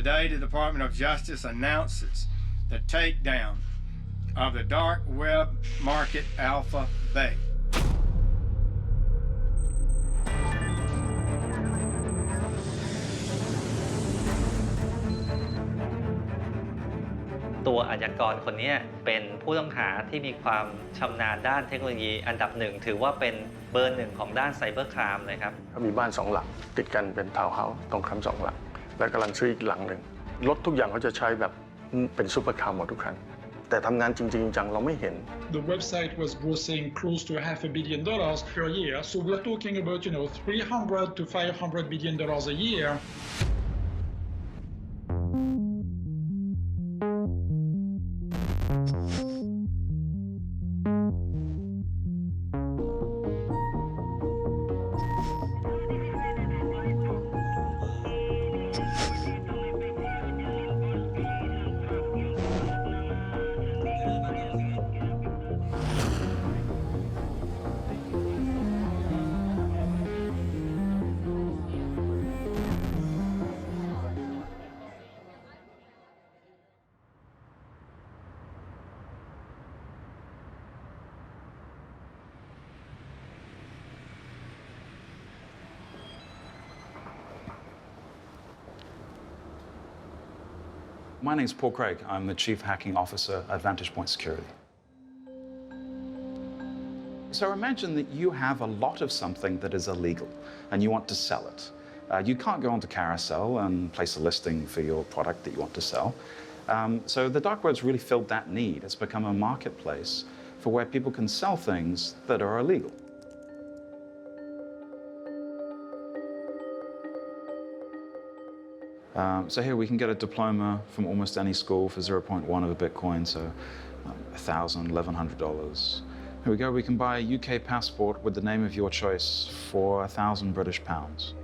Today, the Department of Justice announces the takedown of the dark web market AlphaBay.ตัวอาชญากรคนนี้เป็นผู้ต้องหาที่มีความชำนาญด้านเทคโนโลยีอันดับหนึ่งถือว่าเป็นเบอร์หนึ่งของด้านไซเบอร์ไครม์เลยครับเขามีบ้าน2 หลังติดกันเป็นทาวน์เฮาส์ตรงคำ2 หลังและกำลังซื้ออีกหลังหนึ่งรถทุกอย่างเขาจะใช้แบบเป็นซูเปอร์คาร์หมดทุกคันแต่ทำงานจริงๆจังเราไม่เห็น The website was grossing close to $500 million per year, so we're talking about, $300 to $500 million a year. My name is Paul Craig. I'm the Chief Hacking Officer at Vantage Point Security. So imagine that you have a lot of something that is illegal and you want to sell it. You can't go onto Carousel and place a listing for your product that you want to sell. So the dark web's really filled that need. It's become a marketplace for where people can sell things that are illegal. So here we can get a diploma from almost any school for 0.1 of a Bitcoin, so $1,000, $1,100. Here we go, we can buy a UK passport with the name of your choice for 1,000 British pounds.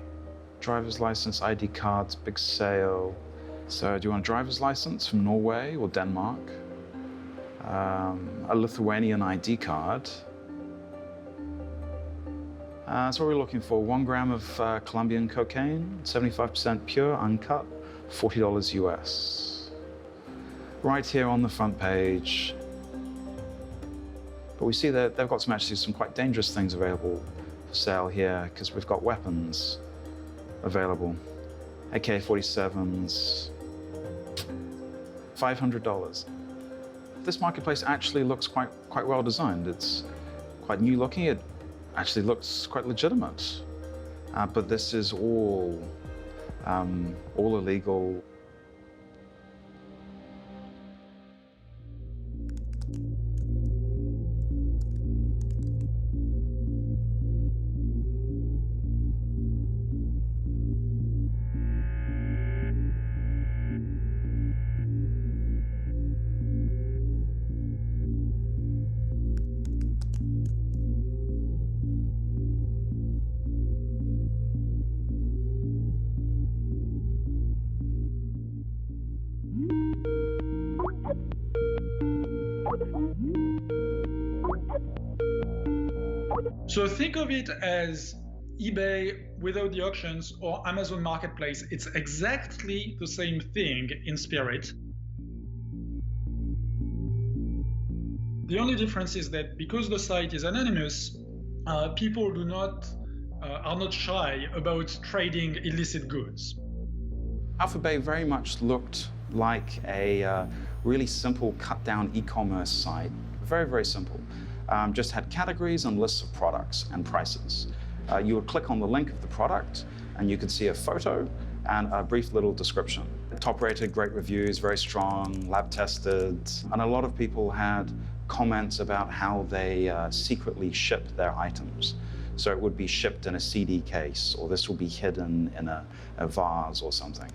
Driver's license, ID cards, big sale. So do you want a driver's license from Norway or Denmark? A Lithuanian ID card. So what we're looking for, 1 gram of Colombian cocaine, 75% pure, uncut, $40 US. Right here on the front page. But we see that they've got actually some quite dangerous things available for sale here, because we've got weapons available. AK-47s, $500. This marketplace actually looks quite well designed. It's quite new looking. It actually looks quite legitimate, but this is all illegal. So think of it as eBay without the auctions or Amazon Marketplace. It's exactly the same thing in spirit. The only difference is that because the site is anonymous, people are not shy about trading illicit goods. AlphaBay very much looked like a really simple cut-down e-commerce site. Very, very simple. Just had categories and lists of products and prices. You would click on the link of the product and you could see a photo and a brief little description. Top-rated, great reviews, very strong, lab-tested, and a lot of people had comments about how they secretly ship their items. So it would be shipped in a CD case, or this will be hidden in a vase or something.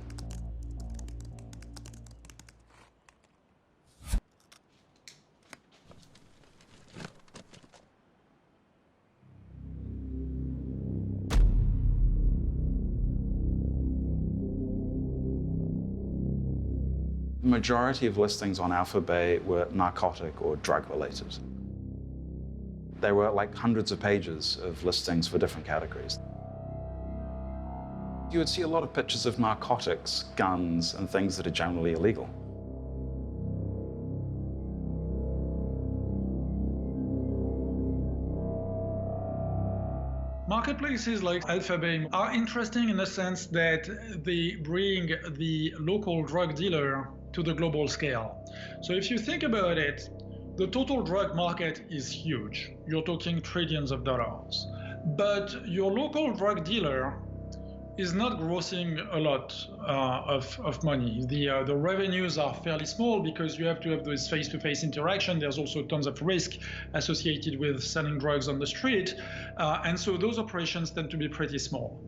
The majority of listings on AlphaBay were narcotic or drug related. There were like hundreds of pages of listings for different categories. You would see a lot of pictures of narcotics, guns, and things that are generally illegal. Marketplaces like AlphaBay are interesting in the sense that they bring the local drug dealer to the global scale. So if you think about it, the total drug market is huge. You're talking trillions of dollars. But your local drug dealer is not grossing a lot of money. The revenues are fairly small because you have to have this face-to-face interaction. There's also tons of risk associated with selling drugs on the street. And so those operations tend to be pretty small.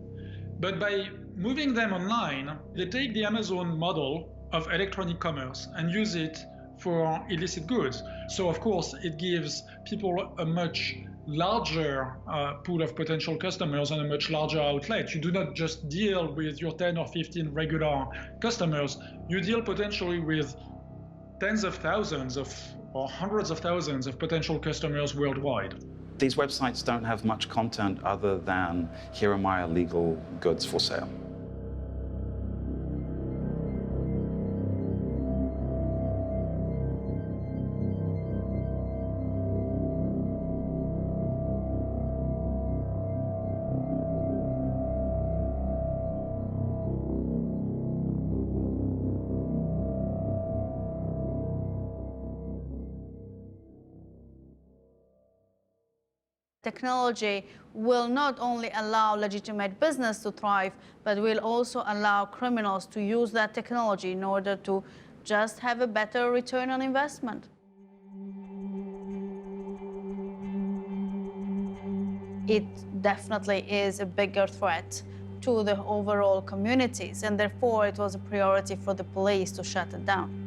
But by moving them online, they take the Amazon model of electronic commerce and use it for illicit goods. So of course, it gives people a much larger pool of potential customers and a much larger outlet. You do not just deal with your 10 or 15 regular customers, you deal potentially with tens of thousands or hundreds of thousands of potential customers worldwide. These websites don't have much content other than, here are my illegal goods for sale. Technology will not only allow legitimate business to thrive, but will also allow criminals to use that technology in order to just have a better return on investment. It definitely is a bigger threat to the overall communities, and therefore it was a priority for the police to shut it down.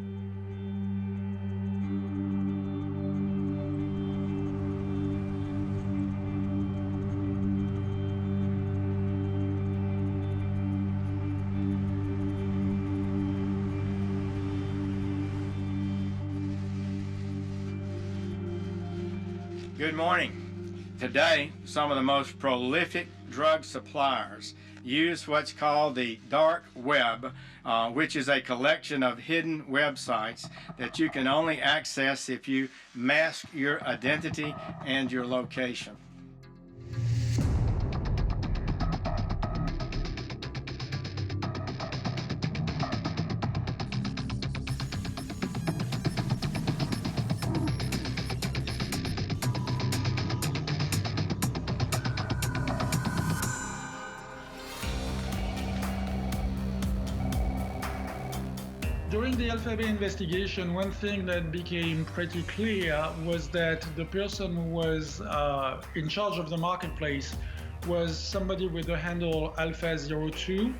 Good morning. Today, some of the most prolific drug suppliers use what's called the dark web, which is a collection of hidden websites that you can only access if you mask your identity and your location. During the AlphaBay investigation, one thing that became pretty clear was that the person who was in charge of the marketplace was somebody with the handle Alpha02.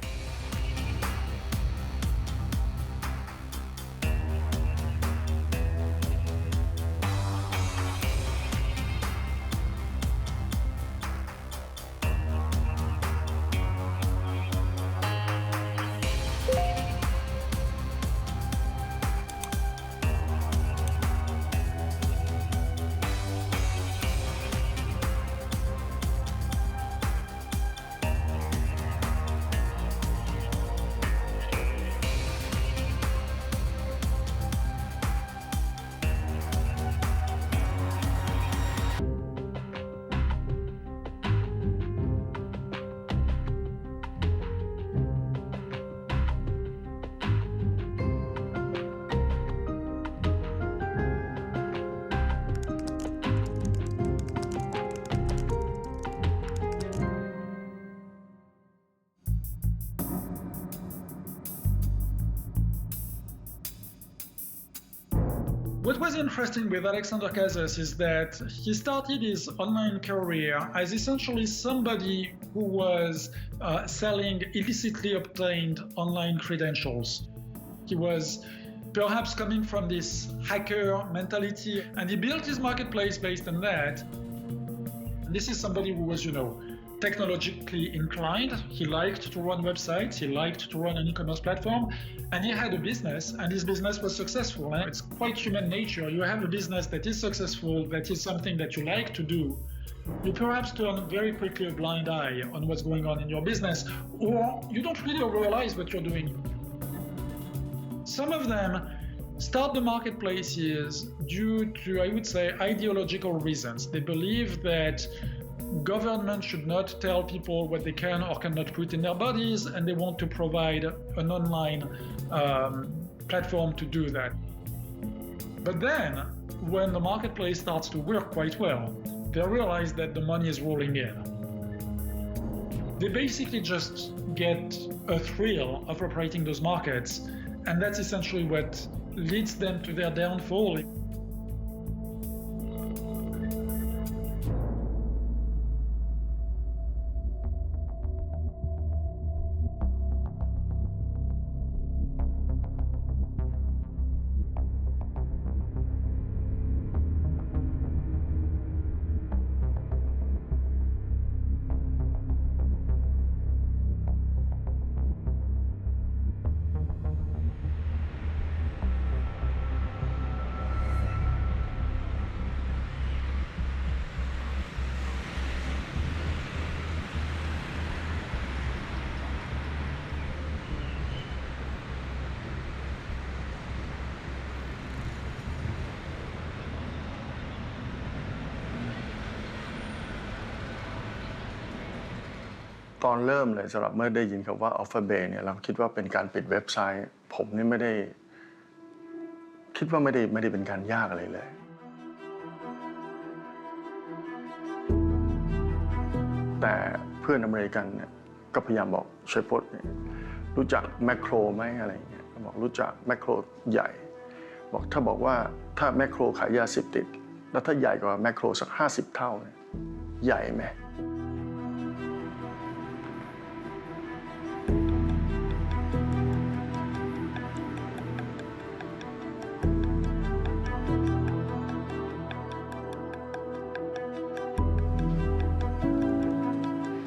What was interesting with Alexander Casas is that he started his online career as essentially somebody who was selling illicitly obtained online credentials. He was perhaps coming from this hacker mentality, and he built his marketplace based on that. And this is somebody who was, technologically inclined. He liked to run websites, he liked to run an e-commerce platform, and he had a business, and his business was successful. And it's quite human nature. You have a business that is successful, that is something that you like to do, You perhaps turn very quickly a blind eye on what's going on in your business, or you don't really realize what you're doing. Some of them start the marketplaces due to, I would say, ideological reasons. They believe that government should not tell people what they can or cannot put in their bodies, and they want to provide an online platform to do that. But then, when the marketplace starts to work quite well, they realize that the money is rolling in. They basically just get a thrill of operating those markets, and that's essentially what leads them to their downfall.ตอนเริ่มเลยสำหรับเมื่อได้ยินคำว่า AlphaBay เนี่ยเราคิดว่าเป็นการปิดเว็บไซต์ผมนี่ไม่ได้คิดว่าไม่ได้เป็นการยากอะไรเลยแต่เพื่อนอเมริกันเนี่ยก็พยายามบอกช่วยพดรู้จักแมคโครไหมอะไรอย่างเงี้ยบอกรู้จักแมคโครใหญ่บอกถ้าบอกว่าถ้าแมคโครขายยาเสพติดแล้วถ้าใหญ่กว่าแมคโครสัก50 เท่าเนี่ยใหญ่ไหม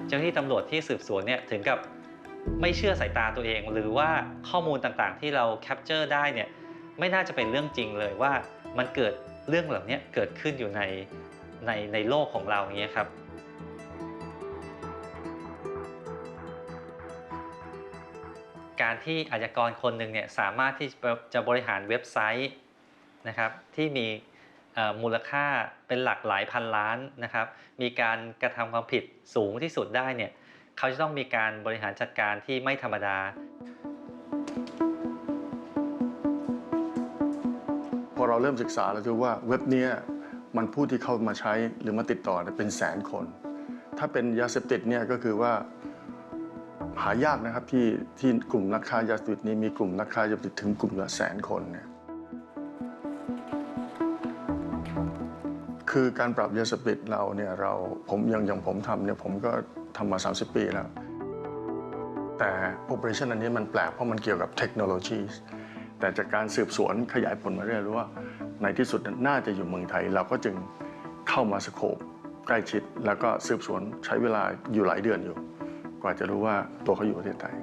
เจ้าหน้าที่ตำรวจที่สืบสวนเนี่ยถึงกับไม่เชื่อสายตาตัวเองหรือว่าข้อมูลต่างๆที่เราแคปเจอร์ได้เนี่ยไม่น่าจะเป็นเรื่องจริงเลยว่ามันเกิดเรื่องเหล่านี้เกิดขึ้นอยู่ในโลกของเราอย่างเงี้ยครับการที่อาชญากรคนหนึ่งเนี่ยสามารถที่จะบริหารเว็บไซต์นะครับที่มีมูลค่าเป็นหลักหลายพันล้านนะครับมีการกระทำความผิดสูงที่สุดได้เนี่ยเขาจะต้องมีการบริหารจัดการที่ไม่ธรรมดาพอเราเริ่มศึกษาเราจะว่าเว็บนี้มันผู้ที่เข้ามาใช้หรือมาติดต่อเป็นแสนคนถ้าเป็นยาเสพติดเนี่ยก็คือว่าหายากนะครับที่กลุ่มนักค้ายาเสพติดนี้มีกลุ่มนักค้ายาเสพติดถึงกลุ่มละ100,000 คนเนี่ยคือการปราบยาเสพติดเราเนี่ยผมอย่างผมทำเนี่ยผมก็ทำมา30 ปีแล้วแต่ operation อันนี้มันแปลกเพราะมันเกี่ยวกับเทคโนโลยีแต่จากการสืบสวนขยายผลมาเรื่อยรู้ว่าในที่สุดน่าจะอยู่เมืองไทยเราก็จึงเข้ามาสโคปใกล้ชิดแล้วก็สืบสวนใช้เวลาอยู่หลายเดือนอยู่กว่าจะรู้ว่าตัวเขาอยู่ประเทศไทย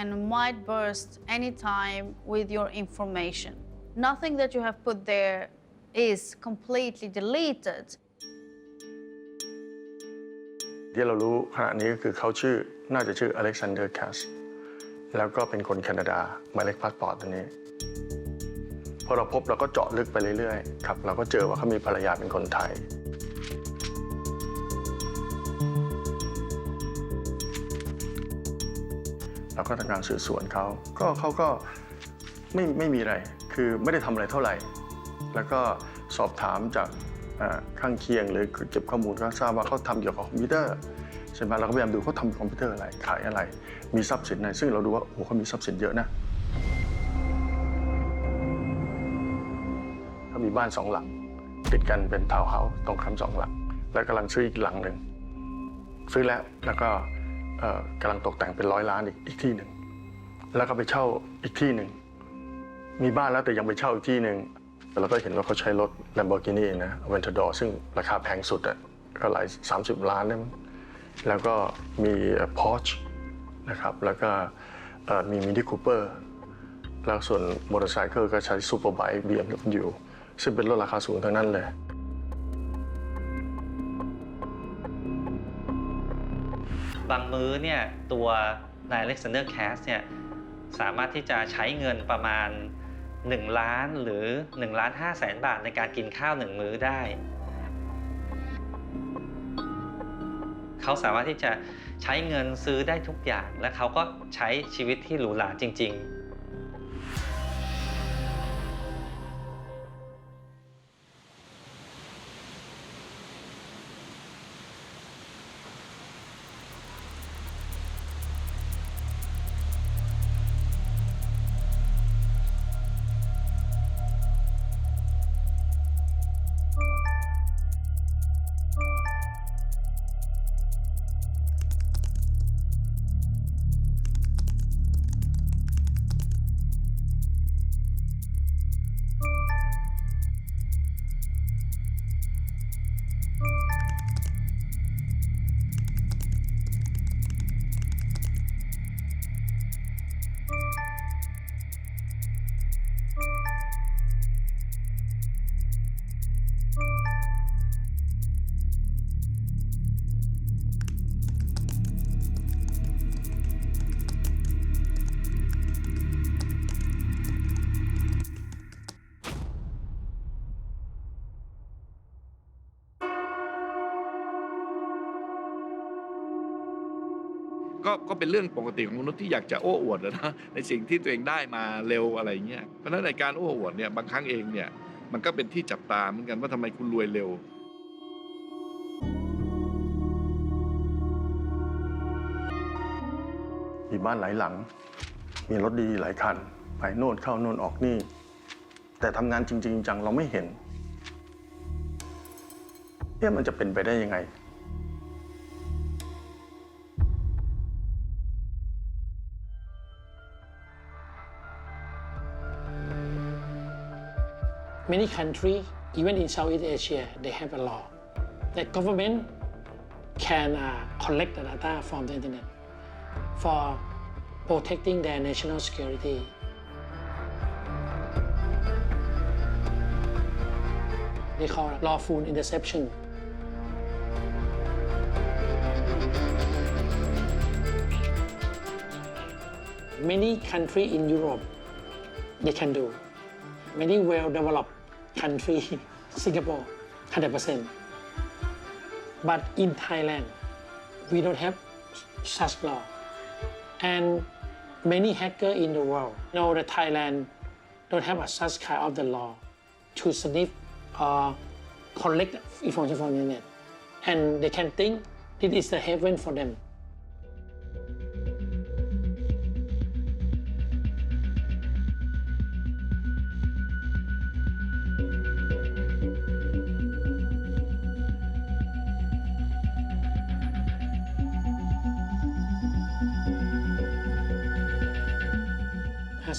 and might burst anytime with your information. Nothing that you have put there is completely deleted. ที่เรารู้ขณะนี้ก็คือเขาน่าจะชื่ออเล็กซานเดอร์แคสแล้วก็เป็นคนแคนาดาหมายเลขพาสปอร์ตตัวนี้พอเราพบเราก็เจาะลึกไปเรื่อยๆครับเราก็เจอว่าเขามีภรรยาเป็นคนไทยเราก็ทำการสืบสวนเขาก็ไม่มีอะไรคือไม่ได้ทำอะไรเท่าไหร่แล้วก็สอบถามจากข้างเคียงหรือเก็บข้อมูลก็ทราบว่าเขาทำเกี่ยวกับคอมพิวเตอร์ใช่ไหมเราก็พยายามดูเขาทำคอมพิวเตอร์อะไรขายอะไรมีทรัพย์สินอะไรซึ่งเราดูว่าโอ้เขามีทรัพย์สินเยอะนะเขามีบ้าน2 หลังติดกันเป็นทาวน์เฮาส์ตรงข้าม2 หลังแล้วกำลังซื้ออีกหลังหนึ่งซื้อแล้วก็กำลังตกแต่งเป็น100 ล้านอีกที่หนึ่งแล้วก็ไปเช่าอีกที่หนึ่งมีบ้านแล้วแต่ยังไปเช่าอีกที่หนึ่งเราก็เห็นว่าเขาใช้รถ Lamborghini นะ Aventador ซึ่งราคาแพงสุดก็หลาย30 ล้านนะแล้วก็มี Porsche นะครับแล้วก็มี Mini Cooper แล้วส่วนมอเตอร์ไซค์ก็ใช้ Superpower BMW ซึ่งเป็นรถราคาสูงทั้งนั้นเลยบางมื้อเนี่ยตัวนายอเล็กซานเดอร์แคสเนี่ยสามารถที่จะใช้เงินประมาณ1 ล้านหรือ1.5 ล้านบาทในการกินข้าว1 มื้อได้เขาสามารถที่จะใช้เงินซื้อได้ทุกอย่างและเขาก็ใช้ชีวิตที่หรูหราจริงๆก็เป็นเรื่องปกติของมนุษย์ที่อยากจะโอ้อวดนะในสิ่งที่ตัวเองได้มาเร็วอะไรเงี้ยเพราะฉะนั้นในการโอ้อวดเนี่ยบางครั้งเองเนี่ยมันก็เป็นที่จับตาเหมือนกันว่าทำไมคุณรวยเร็วมีบ้านหลายหลังมีรถดีหลายคันไปโน่นเข้าโน่นออกนี่แต่ทำงานจริงๆจังเราไม่เห็นเนี่ยมันจะเป็นไปได้ยังไงMany countries, even in Southeast Asia, they have a law that government can collect the data from the internet for protecting their national security. They call it lawful interception. Many countries in Europe, they can do. Many well-developed countries, Singapore, 100%. But in Thailand, we don't have such law. And many hackers in the world know that Thailand don't have such kind of the law to sniff or collect information from the internet. And they can think this is the heaven for them.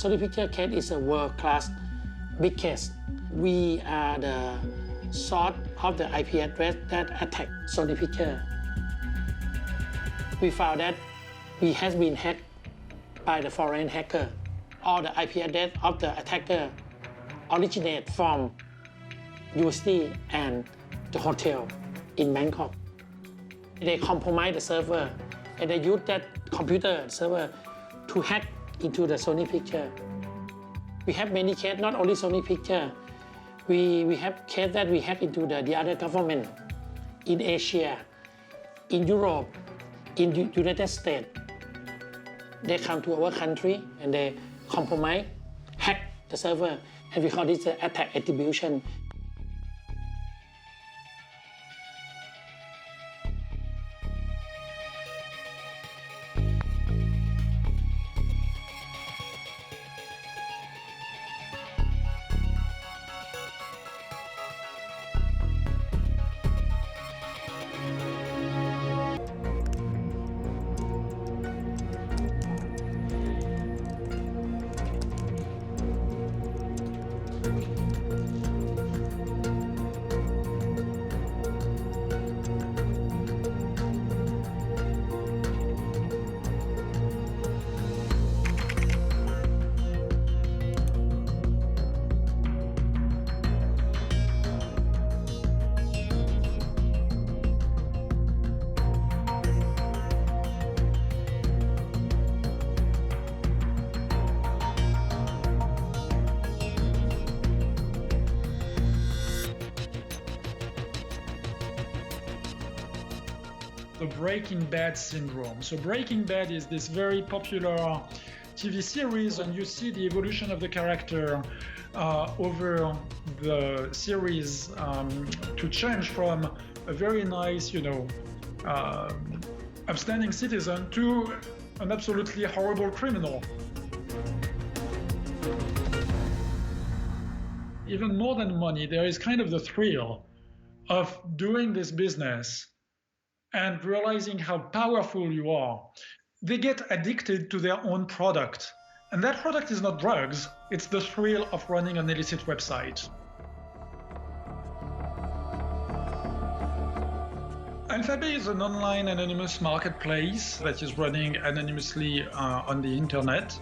Sony Picture case is a world-class big case. We are the source of the IP address that attacked Sony Picture. We found that we has been hacked by the foreign hacker. All the IP address of the attacker originate from university and the hotel in Bangkok. They compromise the server and they use that computer server to hack into the Sony picture. We have many cases, not only Sony picture. We have cases that we hack into the other government in Asia, in Europe, in United States. They come to our country and they compromise, hack the server, and we call this the attack attribution. The Breaking Bad syndrome. So Breaking Bad is this very popular TV series, and you see the evolution of the character over the series to change from a very nice, upstanding citizen to an absolutely horrible criminal. Even more than money, there is kind of the thrill of doing this business and realizing how powerful you are. They get addicted to their own product. And that product is not drugs, it's the thrill of running an illicit website. AlphaBay is an online anonymous marketplace that is running anonymously on the internet.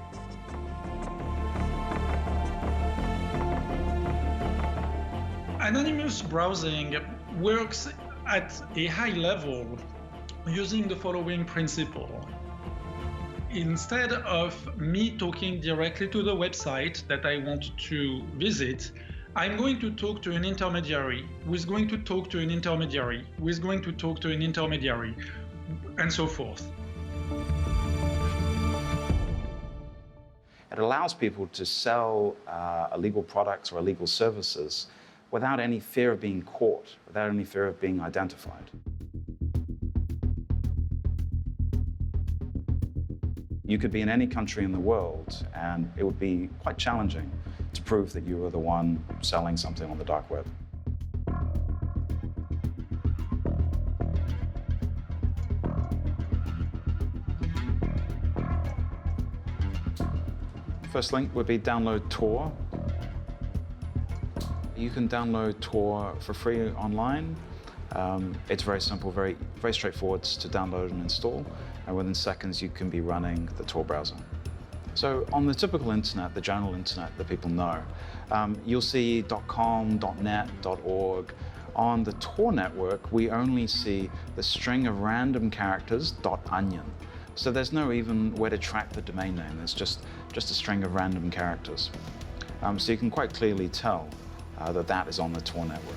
Anonymous browsing works at a high level using the following principle. Instead of me talking directly to the website that I want to visit, I'm going to talk to an intermediary who is going to talk to an intermediary who is going to talk to an intermediary, and so forth. It allows people to sell illegal products or illegal services without any fear of being caught, without any fear of being identified. You could be in any country in the world, and it would be quite challenging to prove that you were the one selling something on the dark web. First link would be download Tor. You can download Tor for free online. It's very simple, very straightforward to download and install, and within seconds you can be running the Tor browser. So on the typical internet, the general internet that people know, you'll see .com, .net, .org. On the Tor network, we only see the string of random characters .onion. So there's no even way to track the domain name. It's just a string of random characters. So you can quite clearly tell that is on the Tor network.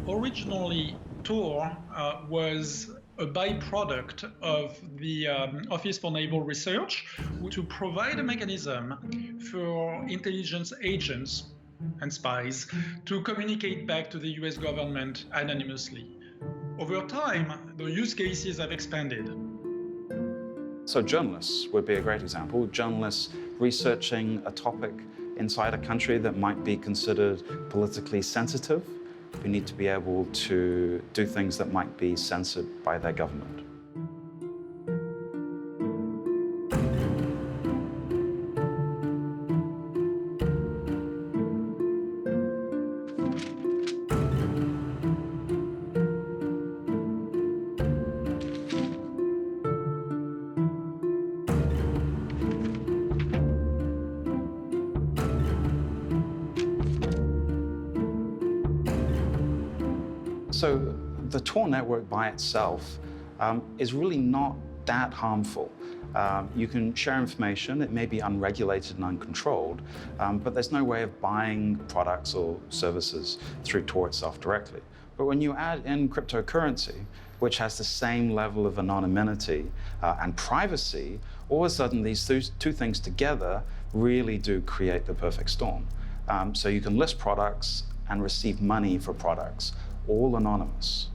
Originally, Tor was a byproduct of the Office for Naval Research to provide a mechanism for intelligence agents and spies to communicate back to the US government anonymously. Over time, the use cases have expanded. So journalists would be a great example. Journalists researching a topic inside a country that might be considered politically sensitive. We need to be able to do things that might be censored by their government. So the Tor network by itself is really not that harmful. You can share information, it may be unregulated and uncontrolled, but there's no way of buying products or services through Tor itself directly. But when you add in cryptocurrency, which has the same level of anonymity and privacy, all of a sudden these two things together really do create the perfect storm. So you can list products and receive money for products, all anonymous.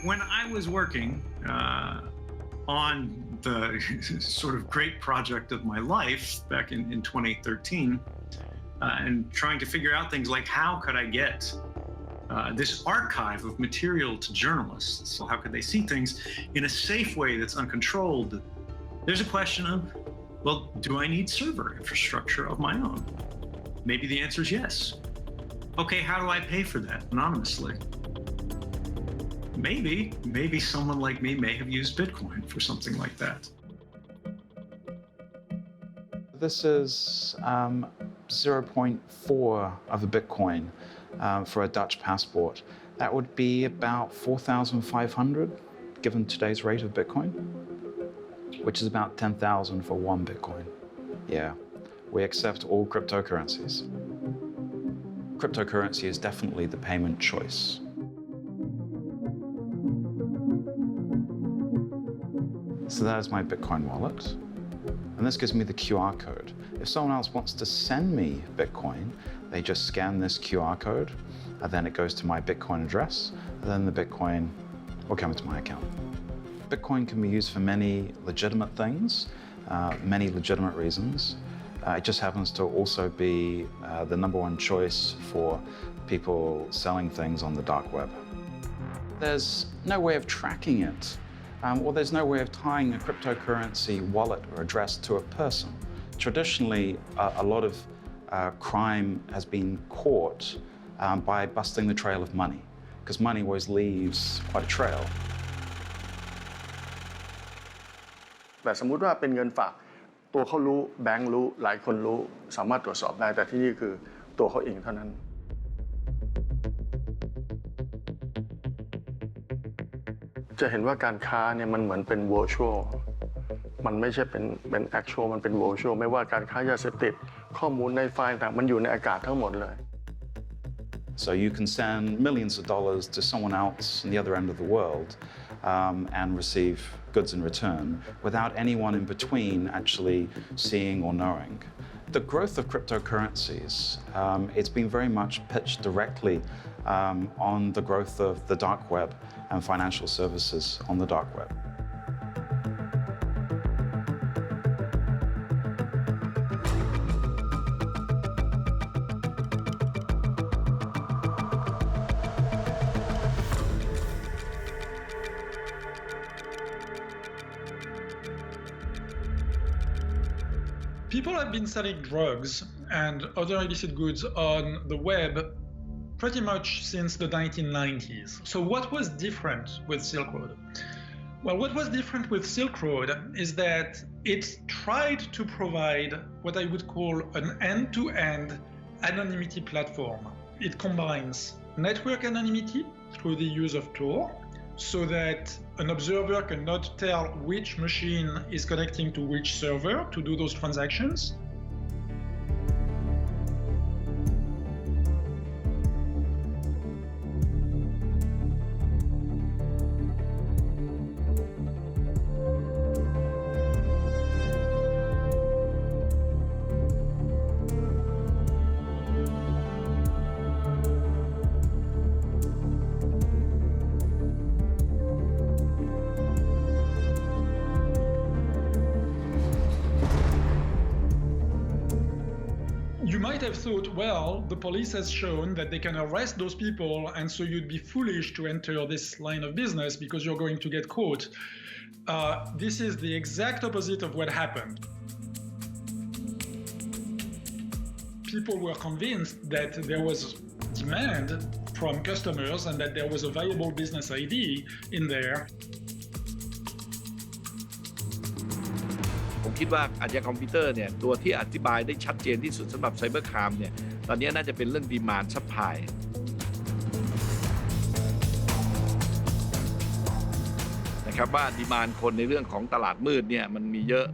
When I was working on the sort of great project of my life back in 2013, and trying to figure out things like how could I get this archive of material to journalists? So how could they see things in a safe way that's uncontrolled? There's a question of, well, do I need server infrastructure of my own? Maybe the answer is yes. Okay, how do I pay for that anonymously? Maybe someone like me may have used Bitcoin for something like that. This is 0.4 of a Bitcoin for a Dutch passport. That would be about 4,500 given today's rate of Bitcoin, which is about 10,000 for one Bitcoin. Yeah, we accept all cryptocurrencies. Cryptocurrency is definitely the payment choice. So that is my Bitcoin wallet. And this gives me the QR code. If someone else wants to send me Bitcoin, they just scan this QR code, and then it goes to my Bitcoin address, and then the Bitcoin will come into my account. Bitcoin can be used for many legitimate things, many legitimate reasons. It just happens to also be the #1 choice for people selling things on the dark web. There's no way of tracking it. Or there's no way of tying a cryptocurrency wallet or address to a person. Traditionally, a lot of crime has been caught by busting the trail of money, because money always leaves quite a trail. แต่สมมุติว่าเป็นเงินฝากตัวเขารู้แบงค์รู้หลายคนรู้สามารถตรวจสอบได้แต่ที่นี่คือตัวเขาเองเท่านั้น จะเห็นว่าการค้าเนี่ยมันเหมือนเป็น virtual มันไม่ใช่เป็น actual มันเป็น virtual ไม่ว่าการค้ายาเสพติดข้อมูลในไฟล์ต่างมันอยู่ในอากาศทั้งหมดเลย So you can send millions of dollars to someone else in the other end of the world and receive goods in return without anyone in between actually seeing or knowing. The growth of cryptocurrencies, it's been very much pitched directly on the growth of the dark web and financial services on the dark web. People have been selling drugs and other illicit goods on the web pretty much since the 1990s. So what was different with Silk Road? Well, what was different with Silk Road is that it tried to provide what I would call an end-to-end anonymity platform. It combines network anonymity through the use of Tor, so that an observer cannot tell which machine is connecting to which server to do those transactions. You might have thought, well, the police has shown that they can arrest those people, and so you'd be foolish to enter this line of business because you're going to get caught. This is the exact opposite of what happened. People were convinced that there was demand from customers and that there was a viable business idea in there. ผมคิดว่าอาชญากรรมคอมพิวเตอร์เนี่ยตัวที่อธิบายได้ชัดเจนที่สุดสำหรับไซเบอร์ไครม์เนี่ยตอนนี้น่าจะเป็นเรื่อง demand supply นะครับว่า demand คนในเรื่องของตลาดมืดเนี่ยมันมีเยอะ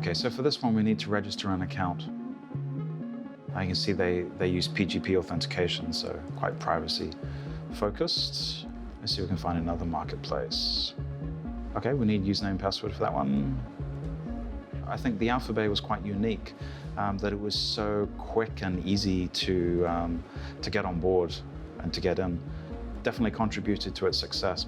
Okay, so for this one, we need to register an account. You can see they use PGP authentication, so quite privacy focused. Let's see if we can find another marketplace. Okay, we need username and password for that one. I think the AlphaBay was quite unique, that it was so quick and easy to get on board and to get in. Definitely contributed to its success.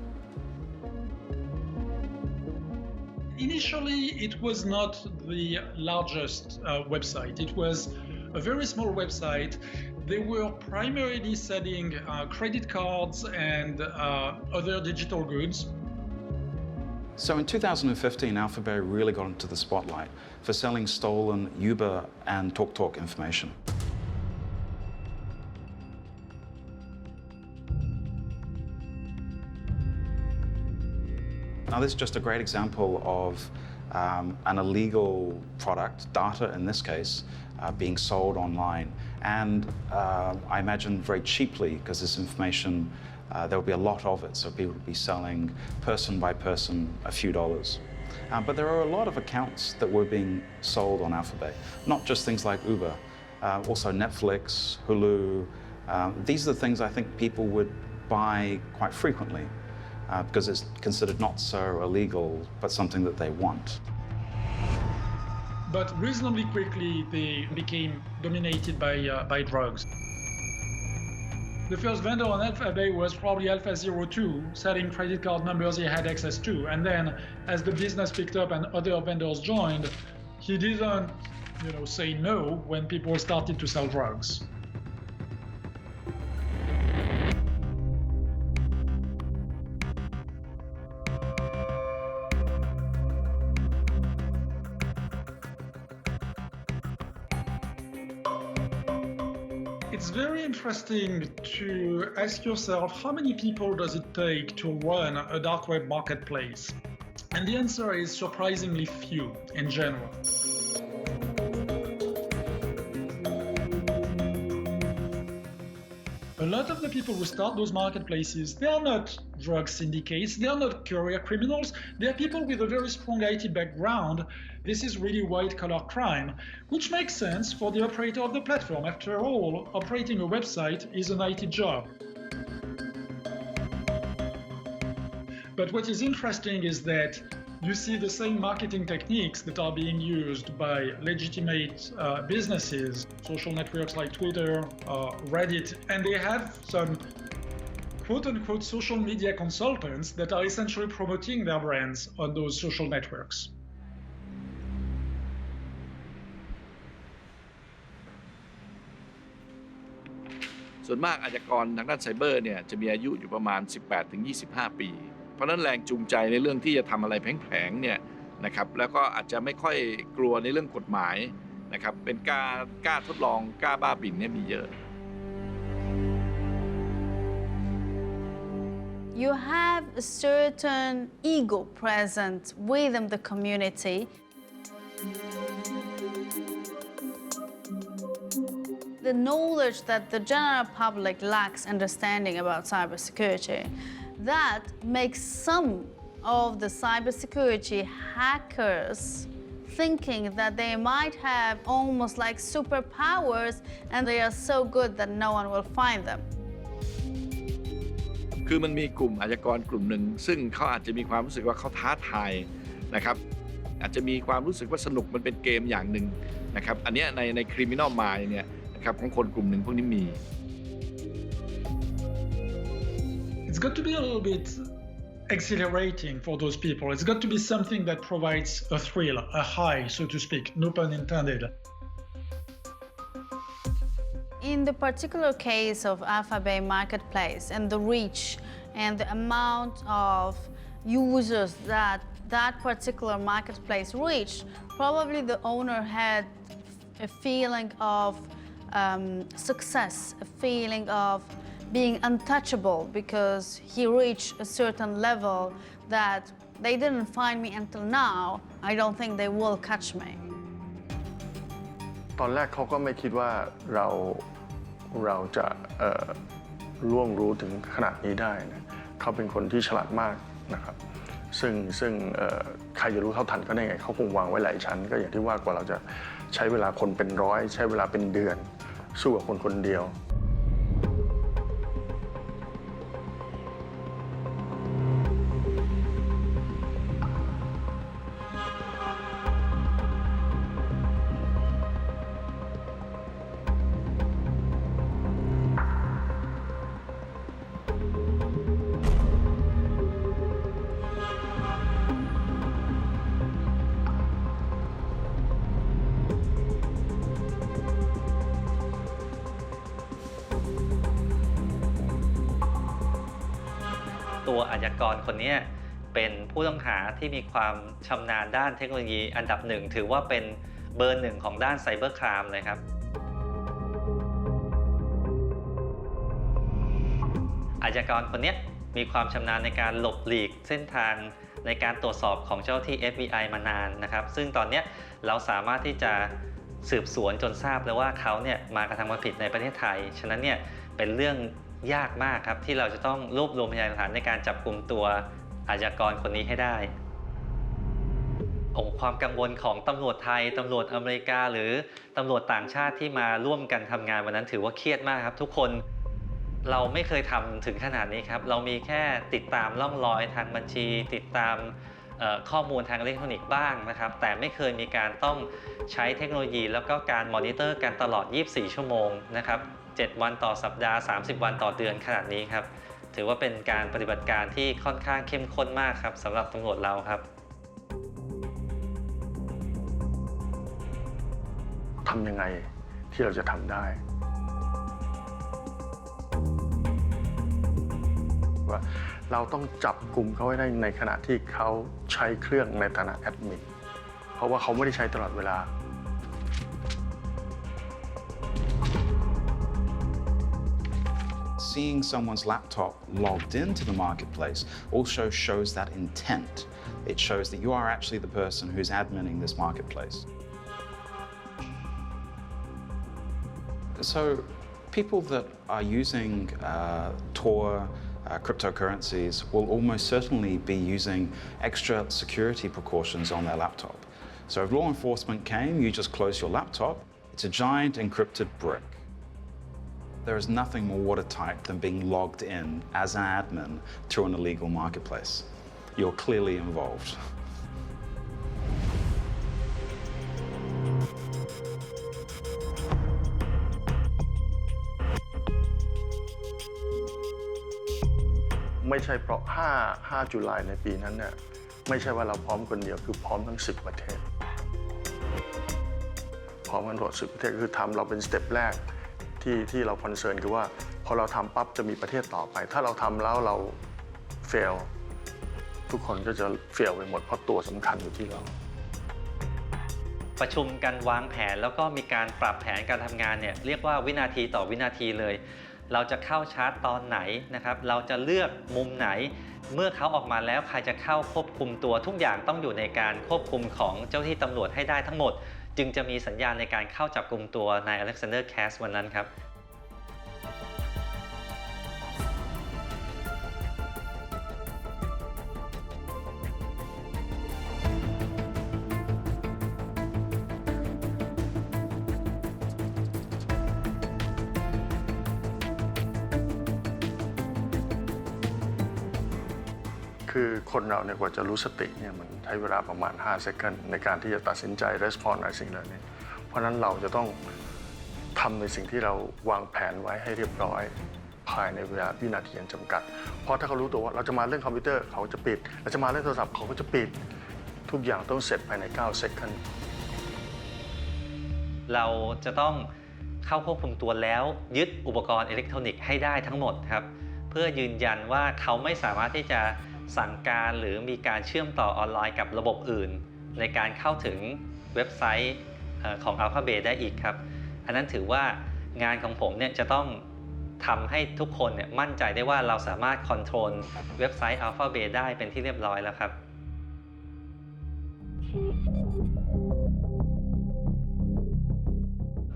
Initially, it was not the largest website. It was a very small website. They were primarily selling credit cards and other digital goods. So in 2015, AlphaBay really got into the spotlight for selling stolen Uber and TalkTalk information. Now, this is just a great example of an illegal product, data in this case, being sold online. And I imagine very cheaply, because this information, there will be a lot of it, so people will be selling person by person a few dollars. But there are a lot of accounts that were being sold on AlphaBay, not just things like Uber, also Netflix, Hulu. These are the things I think people would buy quite frequently. Because it's considered not so illegal, but something that they want. But reasonably quickly, they became dominated by drugs. The first vendor on AlphaBay was probably Alpha02, selling credit card numbers he had access to. And then, as the business picked up and other vendors joined, he didn't, say no when people started to sell drugs. It's very interesting to ask yourself how many people does it take to run a dark web marketplace? And the answer is surprisingly few in general. A lot of the people who start those marketplaces, they are not drug syndicates, they are not career criminals, they are people with a very strong IT background. This is really white-collar crime, which makes sense for the operator of the platform. After all, operating a website is an IT job. But what is interesting is that you see the same marketing techniques that are being used by legitimate businesses, social networks like Twitter, Reddit, and they have some quote-unquote social media consultants that are essentially promoting their brands on those social networks. ส่วนมากอาชญากรทางด้านไซเบอร์เนี่ยจะมีอายุอยู่ประมาณ 18-25 ปี เพราะนั้นแรงจูงใจในเรื่องที่จะทำอะไรแผลงๆเนี่ยนะครับแล้วก็อาจจะไม่ค่อยกลัวในเรื่องกฎหมายนะครับเป็นกล้าทดลองกล้าบ้าบิ่นเนี่ยมีเยอะ You have a certain ego present within the community. The knowledge that the general public lacks understanding about cybersecurity, that makes some of the cybersecurity hackers thinking that they might have almost like superpowers and they are so good that no one will find them. คือมันมีกลุ่มอาชญากรกลุ่มหนึ่งซึ่งเขาอาจจะมีความรู้สึกว่าเขาท้าทายนะครับอาจจะมีความรู้สึกว่าสนุกมันเป็นเกมอย่างหนึ่งนะครับอันนี้ใน criminal mind เนี่ยนะครับของคนกลุ่มหนึ่งพวกนี้มี It's got to be a little bit exhilarating for those people. It's got to be something that provides a thrill, a high, so to speak, no pun intended. In the particular case of AlphaBay marketplace and the reach and the amount of users that particular marketplace reached, probably the owner had a feeling of success, a feeling of being untouchable because he reached a certain level that they didn't find me until now. I don't think they will catch me. ตอนแรกเขาก็ไม่คิดว่าเราจะล่วงรู้ถึงขนาดนี้ได้นะเขาเป็นคนที่ฉลาดมากนะครับซึ่งใครจะรู้เท่าทันก็ได้ไงเขาคงวางไว้หลายชั้นก็อย่างที่ว่ากว่าเราจะใช้เวลาคนเป็นร้อยใช้เวลาเป็นเดือนสู้กับคนคนเดียวตัวอาชญากรคนนี้เป็นผู้ต้องหาที่มีความชำนาญด้านเทคโนโลยีอันดับหนึ่งถือว่าเป็นเบอร์หนึ่งของด้านไซเบอร์ครามเลยครับอาชญากรคนนี้มีความชำนาญในการหลบหลีกเส้นทางในการตรวจสอบของเจ้าที่ FBI มานานนะครับซึ่งตอนนี้เราสามารถที่จะสืบสวนจนทราบแล้วว่าเขาเนี่ยมากระทำความผิดในประเทศไทยฉะนั้นเนี่ยเป็นเรื่องยากมากครับที่เราจะต้องรวบรวมพยานหลักฐานในการจับกุมตัวอาชญากรคนนี้ให้ได้ความกังวลของตำรวจไทยตำรวจอเมริกาหรือตำรวจต่างชาติที่มาร่วมกันทำงานวันนั้นถือว่าเครียดมากครับทุกคนเราไม่เคยทำถึงขนาดนี้ครับเรามีแค่ติดตามร่องรอยทางบัญชีติดตามข้อมูลทางอิเล็กทรอนิกส์บ้างนะครับแต่ไม่เคยมีการต้องใช้เทคโนโลยีแล้วก็การมอนิเตอร์กันตลอด24ชั่วโมงนะครับ7 วันต่อสัปดาห์30 วันต่อเดือนขนาดนี้ครับถือว่าเป็นการปฏิบัติการที่ค่อนข้างเข้มข้นมากครับสำหรับตำรวจเราครับทำยังไงที่เราจะทำได้ว่าเราต้องจับกลุ่มเขาให้ได้ในขณะที่เขาใช้เครื่องในฐานะแอดมินเพราะว่าเขาไม่ได้ใช้ตลอดเวลาSeeing someone's laptop logged into the marketplace also shows that intent. It shows that you are actually the person who's adminning this marketplace. So people that are using Tor, cryptocurrencies will almost certainly be using extra security precautions on their laptop. So if law enforcement came, you just close your laptop. It's a giant encrypted brick. There is nothing more watertight than being logged in as an admin through an illegal marketplace. You're clearly involved.ไม่ใช่เพราะ5 จุลายในปีนั้นเนี่ยไม่ใช่ว่าเราพร้อมคนเดียวคือพร้อมทั้ง10 ประเทศพร้อมกันหมด10 ประเทศคือทำเราเป็นสเต็ปแรกที่เราคอนเซิร์นคือว่าพอเราทำปั๊บจะมีประเทศต่อไปถ้าเราทำแล้วเราเฟลทุกคนก็จะเฟลไปหมดเพราะตัวสำคัญอยู่ที่เราประชุมกันวางแผนแล้วก็มีการปรับแผนการทำงานเนี่ยเรียกว่าวินาทีต่อวินาทีเลยเราจะเข้าชาร์จตอนไหนนะครับเราจะเลือกมุมไหนเมื่อเขาออกมาแล้วใครจะเข้าควบคุมตัวทุกอย่างต้องอยู่ในการควบคุมของเจ้าที่ตำรวจให้ได้ทั้งหมดจึงจะมีสัญญาณในการเข้าจับกุมตัวนายอเล็กซานเดอร์แคสวันนั้นครับคือคนเราเนี่ยกว่าจะรู้สติเนี่ยมันใช้เวลาประมาณ5 seconds ในการที่จะตัดสินใจ respond อะไรสิ่งเหล่านี้เพราะฉะนั้นเราจะต้องทำในสิ่งที่เราวางแผนไว้ให้เรียบร้อยภ ภายในเวลาวินาทีอันจำกัดเพราะถ้าเขารู้ตัวว่าเราจะมาเรื่องคอมพิวเตอร์เขาจะปิดเราจะมาเรื่องโทรศัพท์เขาก็จะปิดทุกอย่างต้องเสร็จภายใน9 เซคันด์เราจะต้องเข้าควบคุมตัวแล้วยึดอุปกรณ์อิเล็กทรอนิกส์ให้ได้ทั้งหมดครับเพื่อยืนยันว่าเขาไม่สามารถที่จะสั่งการหรือมีการเชื่อมต่อออนไลน์กับระบบอื่นในการเข้าถึงเว็บไซต์ของ AlphaBay ได้อีกครับอันนั้นถือว่างานของผมเนี่ยจะต้องทำให้ทุกคนเนี่ยมั่นใจได้ว่าเราสามารถคอนโทรลเว็บไซต์ AlphaBay ได้เป็นที่เรียบร้อยแล้วครับ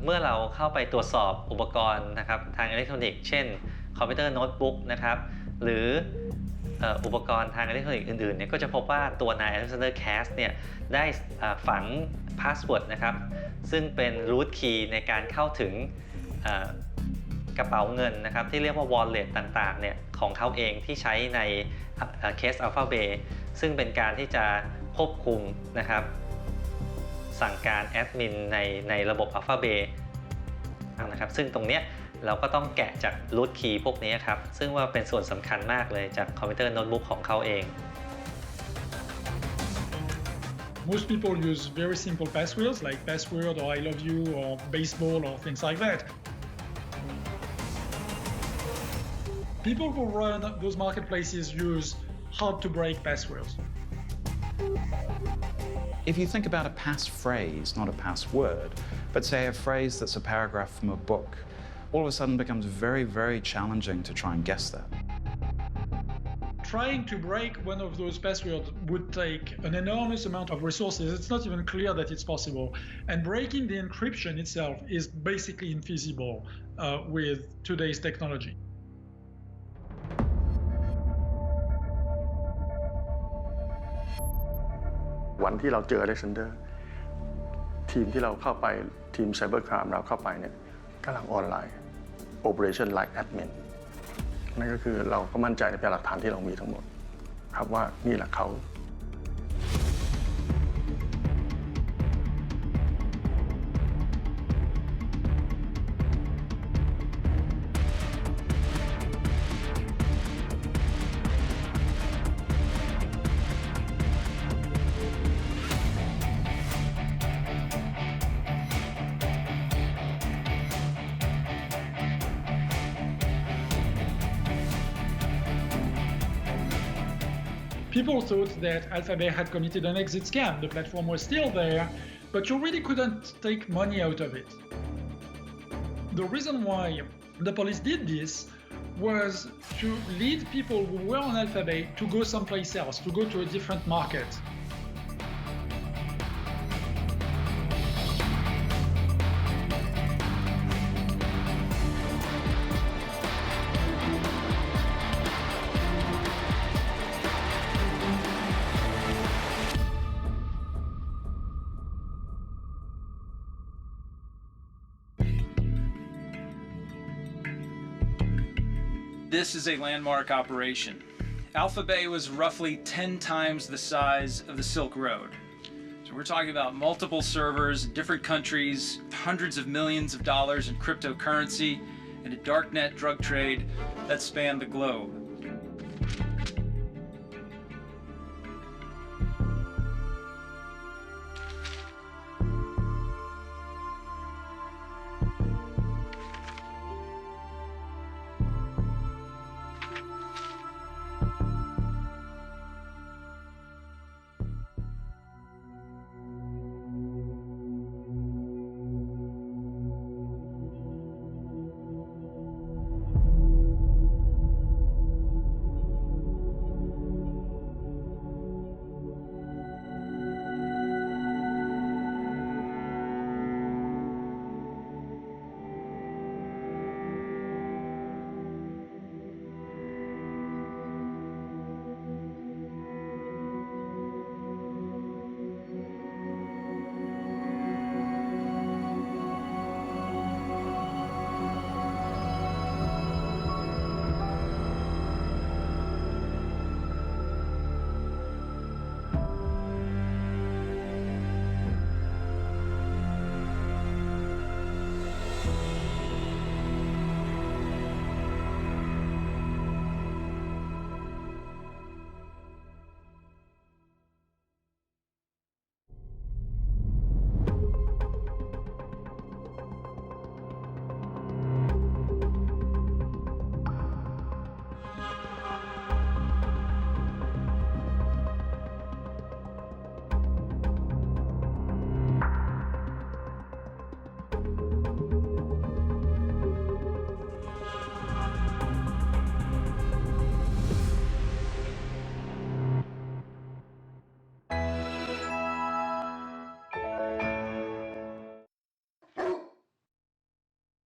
เมื่อเราเข้าไปตรวจสอบอุปกรณ์นะครับทางอิเล็กทรอนิกส์เช่นคอมพิวเตอร์โน้ตบุ๊กนะครับหรืออุปกรณ์ทางอิเล็กทรอนิกส์อื่นๆเนี่ยก็จะพบว่าตัวนาย Alexander Cass เนี่ยได้ฝังพาสเวิร์ดนะครับซึ่งเป็น root key ในการเข้าถึงกระเป๋าเงินนะครับที่เรียกว่า wallet ต่างๆเนี่ยของเขาเองที่ใช้ในเคส AlphaBay ซึ่งเป็นการที่จะควบคุมนะครับสั่งการแอดมินในระบบ AlphaBay นะครับซึ่งตรงเนี้ยเราก็ต้องแกะจาก root key พวกนี้ครับซึ่งว่าเป็นส่วนสำคัญมากเลยจากคอมพิวเตอร์โน้ตบุ๊กของเขาเอง Most people use very simple passwords like password or I love you or baseball or things like that. People who run those marketplaces use hard to break passwords. If you think about a passphrase, not a password, but say a phrase that's a paragraph from a book, all of a sudden becomes very, very challenging to try and guess that. Trying to break one of those passwords would take an enormous amount of resources. It's not even clear that it's possible. And breaking the encryption itself is basically infeasible with today's technology. วันที่เราเจอ Alexander ทีมที่เราเข้าไปทีม Cybercrime เราเข้าไปเนี่ยกำลังออนไลน์ Operation Like Admin นั่นก็คือเราก็มั่นใจในพยานหลักฐานที่เรามีทั้งหมดครับว่านี่แหละเขา People thought that AlphaBay had committed an exit scam. The platform was still there, but you really couldn't take money out of it. The reason why the police did this was to lead people who were on AlphaBay to go someplace else, to go to a different market. This is a landmark operation. AlphaBay was roughly 10 times the size of the Silk Road. So we're talking about multiple servers in different countries, hundreds of millions of dollars in cryptocurrency, and a darknet drug trade that spanned the globe.